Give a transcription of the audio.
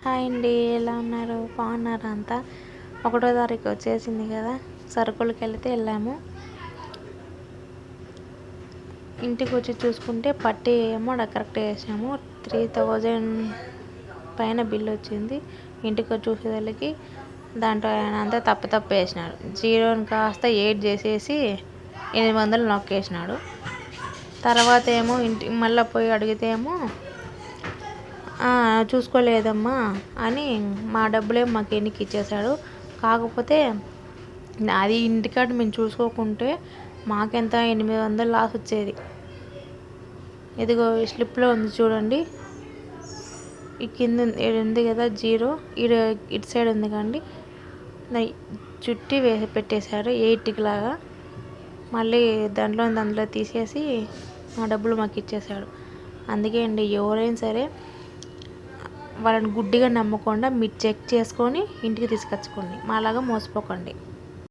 Hi అండి, ఎలా ఉన్నారు? బాగున్నారా అంతా? 1వ తారీఖు వచ్చేసింది కదా, సరుకులకి వెళ్ళాము. ఇంటికి వచ్చి చూసుకుంటే పట్టి ఏమో కరెక్ట్ వేసాము. 3000 పైన బిల్ వచ్చింది. ఇంటికి వచ్చి చూసేదానికి దాంట్లో ఆయన అంతా తప్పు వేసినాడు. 0 కాస్త 8 చేసేసి 800 నొక్కేసినాడు. తర్వాత ఏమో మళ్ళీ పోయి అడిగితే ఏమో చూసుకోలేదమ్మా అని మా డబ్బులేమో మాకు ఎన్నికి ఇచ్చేశాడు. కాకపోతే అది ఇంటికాడ మేము చూసుకోకుంటే మాకెంత 800 లాస్ వచ్చేది. ఇదిగో స్లిప్లో ఉంది చూడండి, ఈ కింద ఉంది కదా 0, ఇటు సైడ్ ఉంది కండి, చుట్టి పెట్టేశారు 8 లాగా. మళ్ళీ దాంట్లో తీసేసి మా డబ్బులు మాకు ఇచ్చేశాడు. అందుకే అండి, ఎవరైనా సరే వాళ్ళని గుడ్డిగా నమ్మకుండా మీరు చెక్ చేసుకొని ఇంటికి తీసుకొచ్చుకోండి. మాలాగా మోసపోకండి.